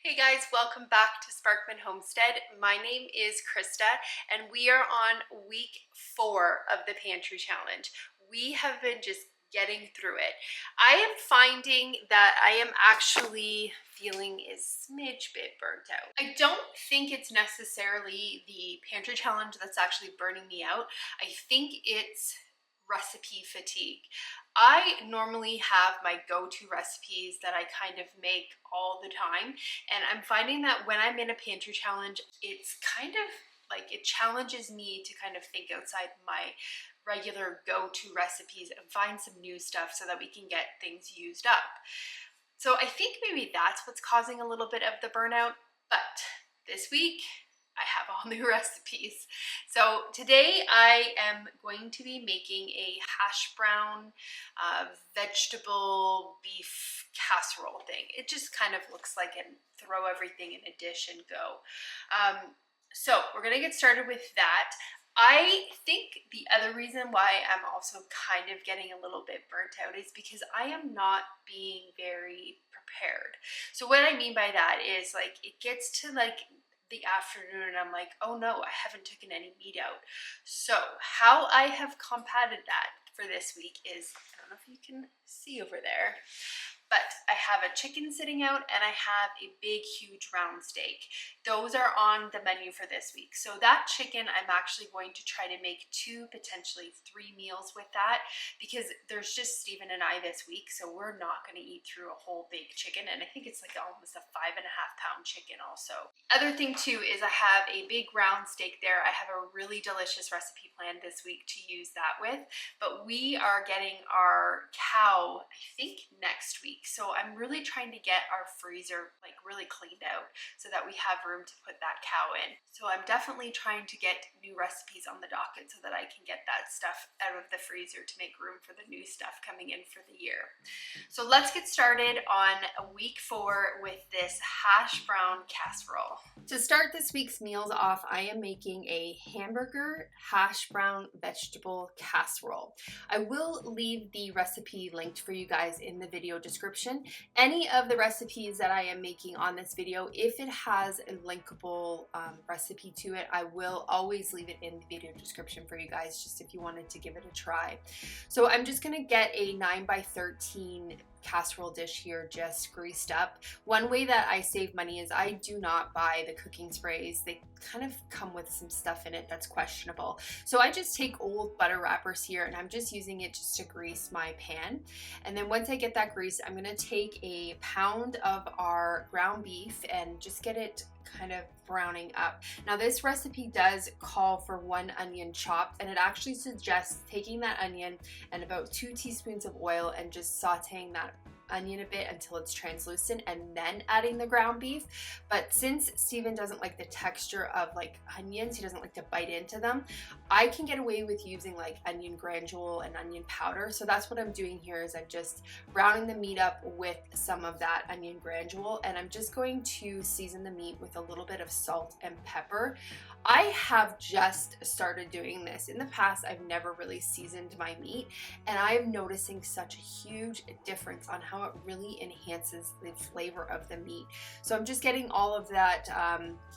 Hey guys, welcome back to Sparkman Homestead. My name is Krista and we are on week 4 of the Pantry Challenge. We have been just getting through it. I am finding that I am actually feeling a smidge bit burnt out. I don't think it's necessarily the Pantry Challenge that's actually burning me out. I think it's recipe fatigue. I normally have my go-to recipes that I kind of make all the time, and I'm finding that when I'm in a pantry challenge, it's kind of like it challenges me to kind of think outside my regular go-to recipes and find some new stuff so that we can get things used up. So I think maybe that's what's causing a little bit of the burnout, but this week I have all new recipes. So today I am going to be making a hash brown vegetable beef casserole thing. It just kind of looks like an throw everything in a dish and go. So we're gonna get started with that. I think the other reason why I'm also kind of getting a little bit burnt out is because I am not being very prepared. So what I mean by that is like it gets to like the afternoon and I'm like, oh no, I haven't taken any meat out. So how I have combated that for this week is, I don't know if you can see over there, but I have a chicken sitting out and I have a big, huge round steak. Those are on the menu for this week. So that chicken, I'm actually going to try to make 2, potentially 3 meals with that because there's just Steven and I this week. So we're not going to eat through a whole big chicken. And I think it's like almost a 5.5-pound chicken also. Other thing too is I have a big round steak there. I have a really delicious recipe planned this week to use that with, but we are getting our cow, I think next week. So I'm really trying to get our freezer like really cleaned out so that we have room to put that cow in. So I'm definitely trying to get new recipes on the docket so that I can get that stuff out of the freezer to make room for the new stuff coming in for the year. So let's get started on week 4 with this hash brown casserole. To start this week's meals off, I am making a hamburger hash brown vegetable casserole. I will leave the recipe linked for you guys in the video description. Any of the recipes that I am making on this video, if it has a linkable recipe to it, I will always leave it in the video description for you guys, just if you wanted to give it a try. So I'm just gonna get a 9x13 casserole dish here, just greased up. One way that I save money is I do not buy the cooking sprays. They kind of come with some stuff in it that's questionable. So I just take old butter wrappers here and I'm just using it just to grease my pan. And then once I get that grease, I'm gonna take a pound of our ground beef and just get it kind of browning up. Now this recipe does call for 1 onion chopped, and it actually suggests taking that onion and about 2 teaspoons of oil and just sauteing that onion a bit until it's translucent and then adding the ground beef. But since Steven doesn't like the texture of like onions, he doesn't like to bite into them, I can get away with using like onion granule and onion powder. So that's what I'm doing here is I'm just browning the meat up with some of that onion granule, and I'm just going to season the meat with a little bit of salt and pepper. I have just started doing this. In the past, I've never really seasoned my meat, and I am noticing such a huge difference on how it really enhances the flavor of the meat. So I'm just getting all of that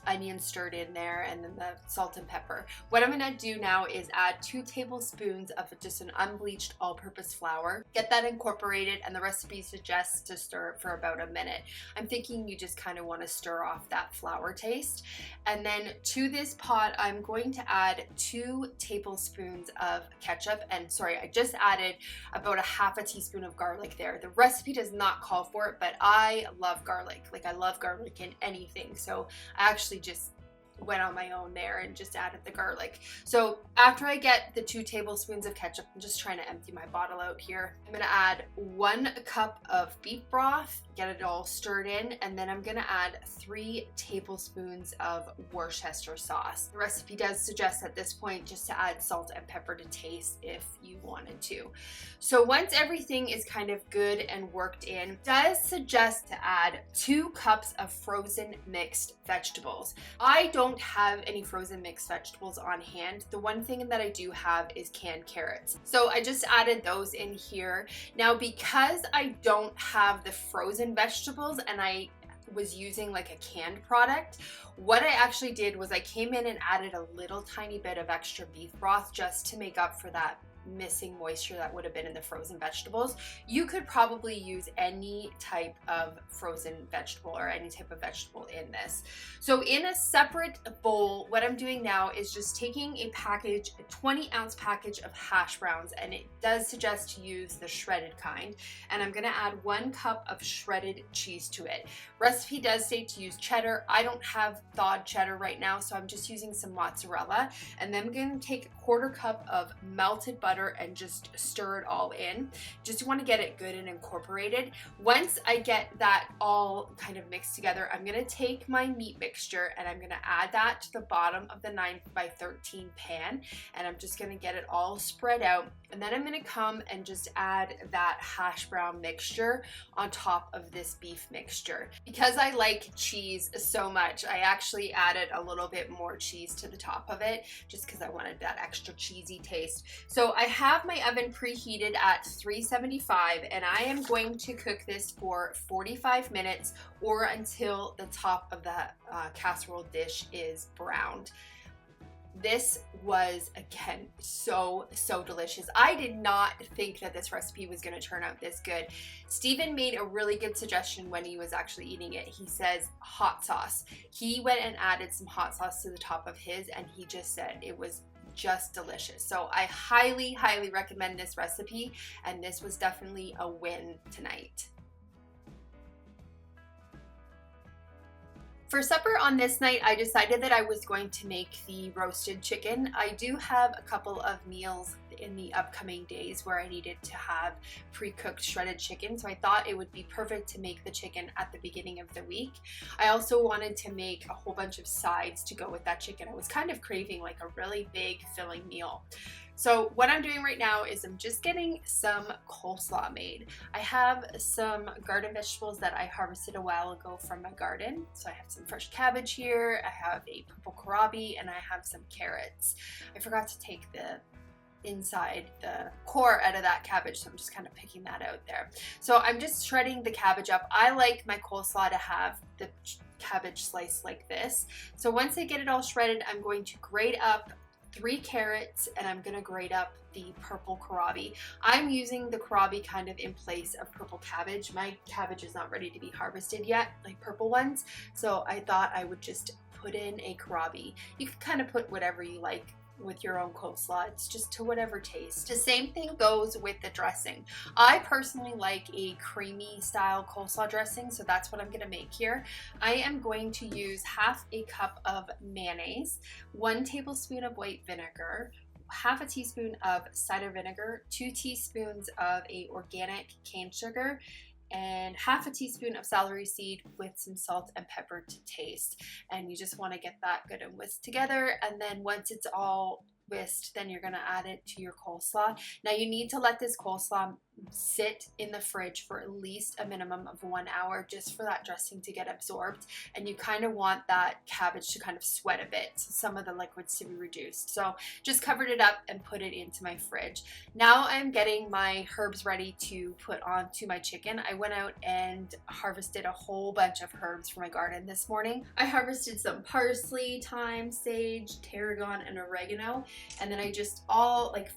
onion stirred in there and then the salt and pepper. What I'm gonna do now is add 2 tablespoons of just an unbleached all-purpose flour. Get that incorporated, and the recipe suggests to stir it for about a minute. I'm thinking you just kind of want to stir off that flour taste. And then to this pot, I'm going to add 2 tablespoons of ketchup. And sorry, I just added about 1/2 teaspoon of garlic there. The recipe does not call for it, but I love garlic. Like I love garlic in anything. So I actually just went on my own there and just added the garlic. So after I get the 2 tablespoons of ketchup, I'm just trying to empty my bottle out here. I'm gonna add 1 cup of beef broth, get it all stirred in, and then I'm gonna add 3 tablespoons of Worcestershire sauce. The recipe does suggest at this point just to add salt and pepper to taste if you wanted to. So once everything is kind of good and worked in, it does suggest to add 2 cups of frozen mixed vegetables. I don't have any frozen mixed vegetables on hand. The one thing that I do have is canned carrots. So I just added those in here. Now, because I don't have the frozen vegetables and I was using like a canned product. What I actually did was I came in and added a little tiny bit of extra beef broth just to make up for that missing moisture that would have been in the frozen vegetables. You could probably use any type of frozen vegetable or any type of vegetable in this. So in a separate bowl, what I'm doing now is just taking a 20-ounce package of hash browns, and it does suggest to use the shredded kind, and I'm gonna add 1 cup of shredded cheese to it. Recipe does say to use cheddar. I don't have thawed cheddar right now, so I'm just using some mozzarella, and then I'm gonna take a 1/4 cup of melted butter and just stir it all in. Just want to get it good and incorporated. Once I get that all kind of mixed together, I'm going to take my meat mixture and I'm going to add that to the bottom of the 9x13 pan, and I'm just going to get it all spread out, and then I'm going to come and just add that hash brown mixture on top of this beef mixture. Because I like cheese so much, I actually added a little bit more cheese to the top of it just because I wanted that extra cheesy taste. So I have my oven preheated at 375, and I am going to cook this for 45 minutes or until the top of the casserole dish is browned. This was, again, so delicious. I did not think that this recipe was going to turn out this good. Steven made a really good suggestion when he was actually eating it. He says hot sauce. He went and added some hot sauce to the top of his, and he just said it was just delicious. So I highly recommend this recipe, and this was definitely a win tonight. For supper on this night, I decided that I was going to make the roasted chicken. I do have a couple of meals in the upcoming days where I needed to have pre-cooked shredded chicken, so I thought it would be perfect to make the chicken at the beginning of the week. I also wanted to make a whole bunch of sides to go with that chicken. I was kind of craving like a really big filling meal. So what I'm doing right now is I'm just getting some coleslaw made. I have some garden vegetables that I harvested a while ago from my garden. So I have some fresh cabbage here, I have a purple kohlrabi, and I have some carrots. I forgot to take the inside the core out of that cabbage, so I'm just kind of picking that out there. So I'm just shredding the cabbage up. I like my coleslaw to have the cabbage sliced like this. So once I get it all shredded, I'm going to grate up 3 carrots, and I'm gonna grate up the purple kohlrabi. I'm using the kohlrabi kind of in place of purple cabbage. My cabbage is not ready to be harvested yet, like purple ones, so I thought I would just put in a kohlrabi. You can kind of put whatever you like with your own coleslaw. It's just to whatever taste. The same thing goes with the dressing. I personally like a creamy style coleslaw dressing, so that's what I'm going to make here. I am going to use 1/2 cup of mayonnaise, 1 tablespoon of white vinegar, 1/2 teaspoon of cider vinegar, 2 teaspoons of a organic cane sugar, and 1/2 teaspoon of celery seed with some salt and pepper to taste. And you just want to get that good and whisked together, and then once it's all whisked, then you're going to add it to your coleslaw. Now you need to let this coleslaw sit in the fridge for at least a minimum of 1 hour just for that dressing to get absorbed, and you kind of want that cabbage to kind of sweat a bit, so some of the liquids to be reduced. So just covered it up and put it into my fridge. Now I'm getting my herbs ready to put onto my chicken. I went out and harvested a whole bunch of herbs from my garden this morning. I harvested some parsley, thyme, sage, tarragon, and oregano, and then I just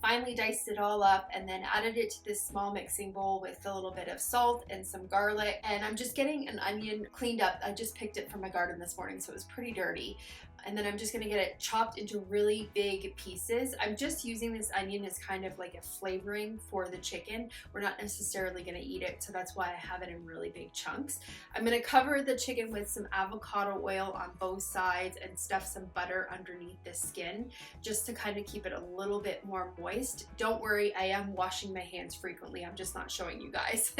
finely diced it all up and then added it to this small mixing bowl with a little bit of salt and some garlic. And I'm just getting an onion cleaned up. I just picked it from my garden this morning, so it was pretty dirty. And then I'm just gonna get it chopped into really big pieces. I'm just using this onion as kind of like a flavoring for the chicken. We're not necessarily gonna eat it, so that's why I have it in really big chunks. I'm gonna cover the chicken with some avocado oil on both sides and stuff some butter underneath the skin, just to kind of keep it a little bit more moist. Don't worry, I am washing my hands frequently. I'm just not showing you guys.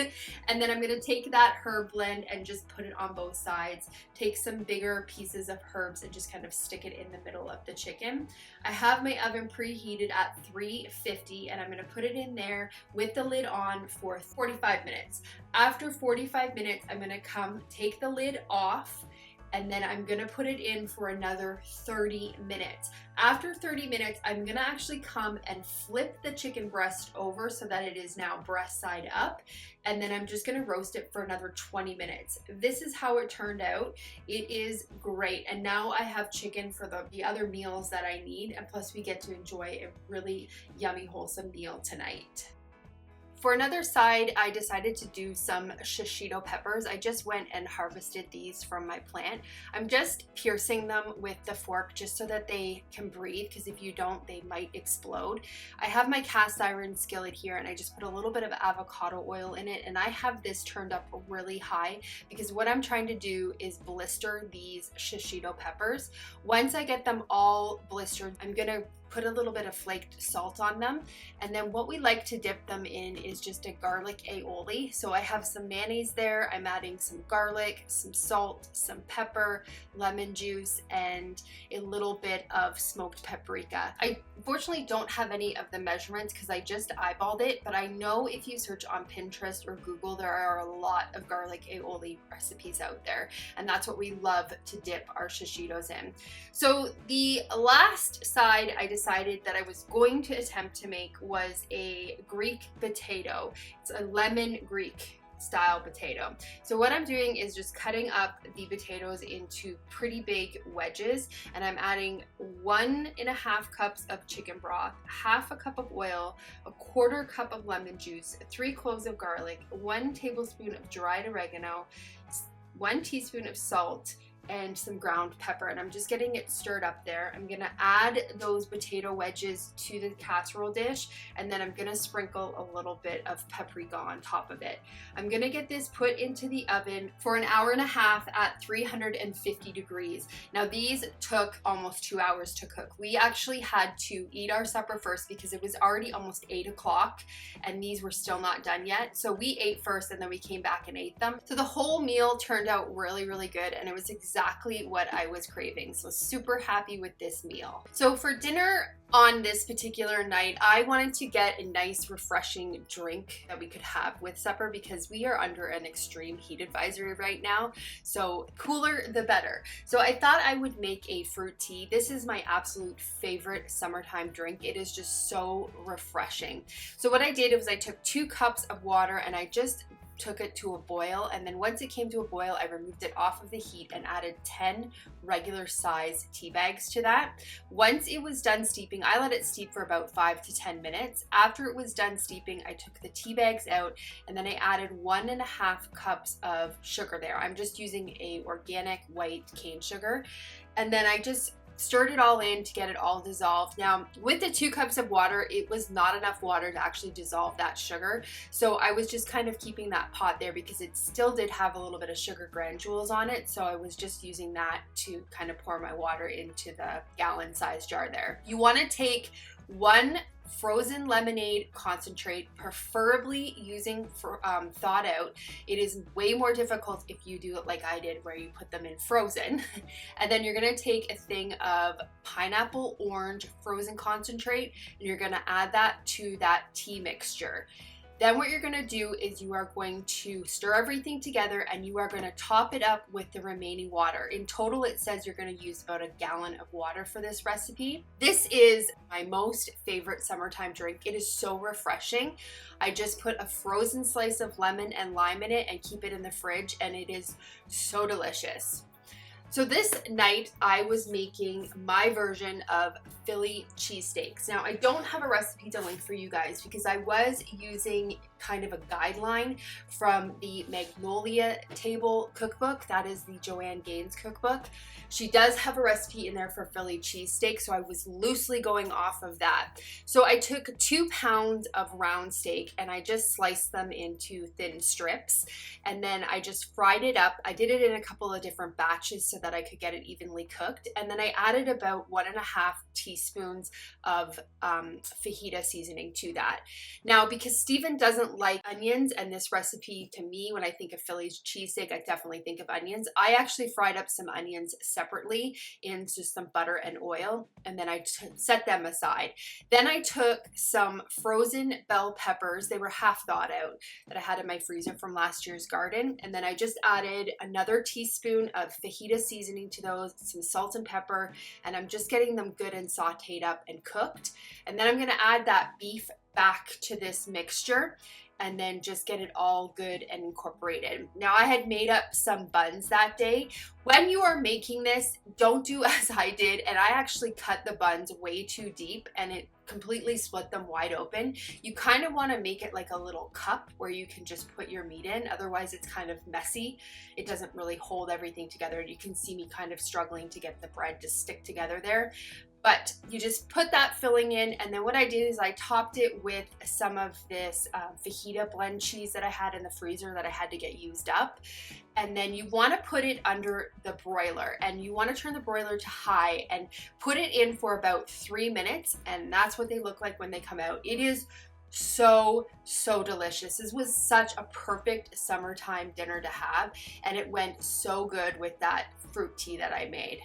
And then I'm gonna take that herb blend and just put it on both sides. Take some bigger pieces of herbs and just kind of stick it in the middle of the chicken. I have my oven preheated at 350, and I'm going to put it in there with the lid on for 45 minutes. After 45 minutes, I'm going to take the lid off, and then I'm gonna put it in for another 30 minutes. After 30 minutes, I'm gonna actually come and flip the chicken breast over so that it is now breast side up, and then I'm just gonna roast it for another 20 minutes. This is how it turned out. It is great, and now I have chicken for the other meals that I need, and plus we get to enjoy a really yummy, wholesome meal tonight. For another side, I decided to do some shishito peppers. I just went and harvested these from my plant. I'm just piercing them with the fork just so that they can breathe, because if you don't, they might explode. I have my cast iron skillet here, and I just put a little bit of avocado oil in it, and I have this turned up really high because what I'm trying to do is blister these shishito peppers. Once I get them all blistered, I'm gonna put a little bit of flaked salt on them, and then what we like to dip them in is just a garlic aioli. So I have some mayonnaise there, I'm adding some garlic, some salt, some pepper, lemon juice, and a little bit of smoked paprika. I unfortunately don't have any of the measurements because I just eyeballed it, but I know if you search on Pinterest or Google, there are a lot of garlic aioli recipes out there, and that's what we love to dip our shishitos in. So the last side I decided that I was going to attempt to make was a Greek potato. It's a lemon Greek style potato. So what I'm doing is just cutting up the potatoes into pretty big wedges, and I'm adding 1.5 cups of chicken broth, half a cup of oil, a 1/4 cup of lemon juice, 3 cloves of garlic, 1 tablespoon of dried oregano, 1 teaspoon of salt, and some ground pepper, and I'm just getting it stirred up there. I'm gonna add those potato wedges to the casserole dish, and then I'm gonna sprinkle a little bit of paprika on top of it. I'm gonna get this put into the oven for 1.5 hours at 350 degrees. Now these took almost 2 hours to cook. We actually had to eat our supper first because it was already almost 8 o'clock and these were still not done yet. So we ate first and then we came back and ate them. So the whole meal turned out really, really good, and it was exactly what I was craving. So super happy with this meal. So for dinner on this particular night, I wanted to get a nice refreshing drink that we could have with supper because we are under an extreme heat advisory right now. So cooler the better. So I thought I would make a fruit tea. This is my absolute favorite summertime drink. It is just so refreshing. So what I did was I took 2 cups of water and I just took it to a boil, and then once it came to a boil, I removed it off of the heat and added 10 regular size tea bags to that. Once it was done steeping, I let it steep for about 5 to 10 minutes. After it was done steeping, I took the tea bags out and then I added 1.5 cups of sugar there. I'm just using a organic white cane sugar, and then I just stirred it all in to get it all dissolved. Now, with the 2 cups of water, it was not enough water to actually dissolve that sugar. So I was just kind of keeping that pot there because it still did have a little bit of sugar granules on it. So I was just using that to kind of pour my water into the gallon size jar there. You want to take 1 frozen lemonade concentrate, preferably using thawed out. It is way more difficult if you do it like I did, where you put them in frozen. And then you're gonna take a thing of pineapple orange frozen concentrate, and you're gonna add that to that tea mixture. Then what you're gonna do is you are going to stir everything together and you are gonna top it up with the remaining water. In total, it says you're gonna use about 1 gallon of water for this recipe. This is my most favorite summertime drink. It is so refreshing. I just put a frozen slice of lemon and lime in it and keep it in the fridge, and it is so delicious. So this night I was making my version of Philly cheesesteaks. Now I don't have a recipe to link for you guys because I was using kind of a guideline from the Magnolia Table cookbook. That is the Joanne Gaines cookbook. She does have a recipe in there for Philly cheesesteak, so I was loosely going off of that. So I took 2 pounds of round steak and I just sliced them into thin strips, and then I just fried it up. I did it in a couple of different batches so that I could get it evenly cooked, and then I added about 1.5 teaspoons teaspoons of fajita seasoning to that. Now, because Steven doesn't like onions, and this recipe to me, when I think of Philly's cheesesteak, I definitely think of onions. I actually fried up some onions separately in just some butter and oil, and then I set them aside. Then I took some frozen bell peppers, they were half thawed out, that I had in my freezer from last year's garden, and then I just added another teaspoon of fajita seasoning to those, some salt and pepper, and I'm just getting them good and sauteed up and cooked. And then I'm going to add that beef back to this mixture and then just get it all good and incorporated. Now, I had made up some buns that day. When you are making this, don't do as I did, and I actually cut the buns way too deep and it completely split them wide open. You kind of want to make it like a little cup where you can just put your meat in, otherwise it's kind of messy. It doesn't really hold everything together. You can see me kind of struggling to get the bread to stick together there. But you just put that filling in, and then what I did is I topped it with some of this fajita blend cheese that I had in the freezer that I had to get used up. And then you want to put it under the broiler, and you want to turn the broiler to high and put it in for about 3 minutes, and that's what they look like when they come out. It is so delicious. This was such a perfect summertime dinner to have, and it went so good with that fruit tea that I made.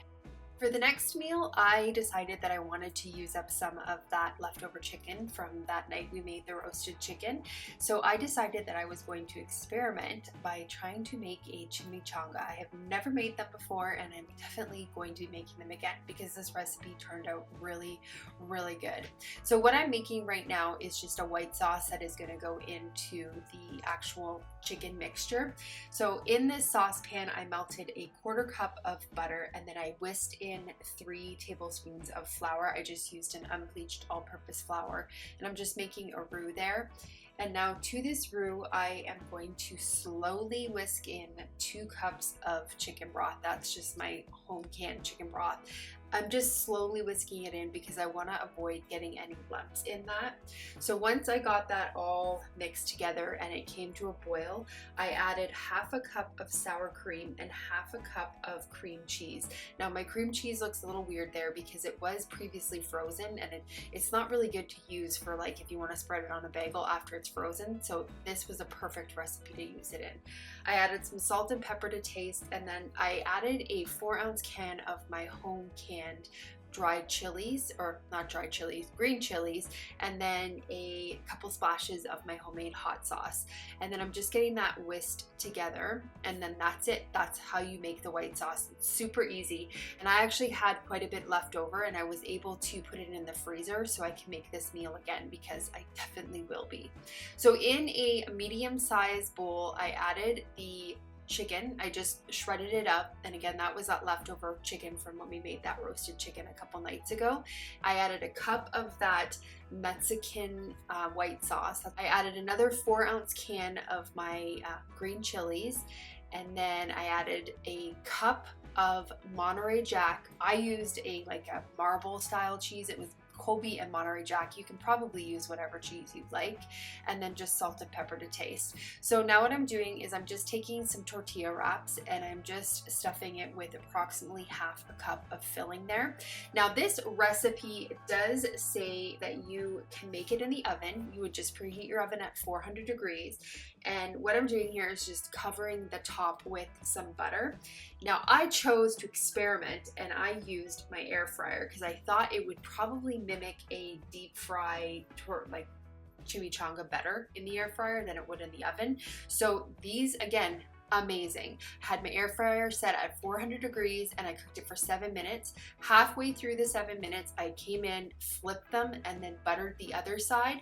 For the next meal, I decided that I wanted to use up some of that leftover chicken from that night we made the roasted chicken. So I decided that I was going to experiment by trying to make a chimichanga. I have never made them before, and I'm definitely going to be making them again because this recipe turned out really good. So what I'm making right now is just a white sauce that is going to go into the actual chicken mixture. So in this saucepan, I melted a 1/4 cup of butter, and then I whisked in 3 tablespoons of flour. I just used an unbleached all-purpose flour, and I'm just making a roux there. And now to this roux, I am going to slowly whisk in 2 cups of chicken broth. That's just my home canned chicken broth. I'm just slowly whisking it in because I want to avoid getting any lumps in that. So once I got that all mixed together and it came to a boil, I added 1/2 cup of sour cream and 1/2 cup of cream cheese. Now my cream cheese looks a little weird there because it was previously frozen, and it's not really good to use for like if you want to spread it on a bagel after it's frozen. So this was a perfect recipe to use it in. I added some salt and pepper to taste, and then I added a 4-ounce can of my home canned dried chilies, or not dried chilies, green chilies, and then a couple splashes of my homemade hot sauce. And then I'm just getting that whisked together, and then that's it. That's how you make the white sauce. It's super easy, and I actually had quite a bit left over, and I was able to put it in the freezer so I can make this meal again because I definitely will be. So in a medium-sized bowl, I added the chicken. I just shredded it up, and again, that was that leftover chicken from when we made that roasted chicken a couple nights ago. I added a cup of that Mexican white sauce. I added another 4-ounce can of my green chilies, and then I added a cup of Monterey Jack. I used a marble style cheese. It was Colby and Monterey Jack. You can probably use whatever cheese you'd like, and then just salt and pepper to taste. So now what I'm doing is I'm just taking some tortilla wraps and I'm just stuffing it with approximately 1/2 cup of filling there. Now this recipe does say that you can make it in the oven. You would just preheat your oven at 400 degrees. And what I'm doing here is just covering the top with some butter. Now I chose to experiment and I used my air fryer because I thought it would probably mimic a deep fry like chimichanga better in the air fryer than it would in the oven. So these, again, amazing. Had my air fryer set at 400 degrees and I cooked it for 7 minutes. Halfway through the 7 minutes, I came in, flipped them, and then buttered the other side.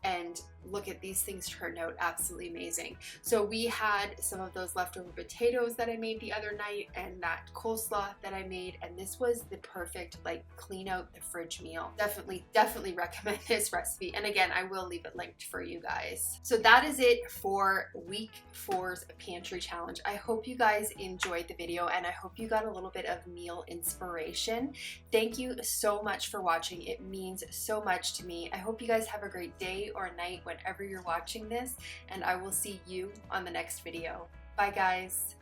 And look at these things turned out absolutely amazing. So we had some of those leftover potatoes that I made the other night and that coleslaw that I made, and this was the perfect clean out the fridge meal. Definitely recommend this recipe, and again, I will leave it linked for you guys. So that is it for week 4's pantry challenge. I hope you guys enjoyed the video and I hope you got a little bit of meal inspiration. Thank you so much for watching. It means so much to me. I hope you guys have a great day or night whenever you're watching this, and I will see you on the next video. Bye guys.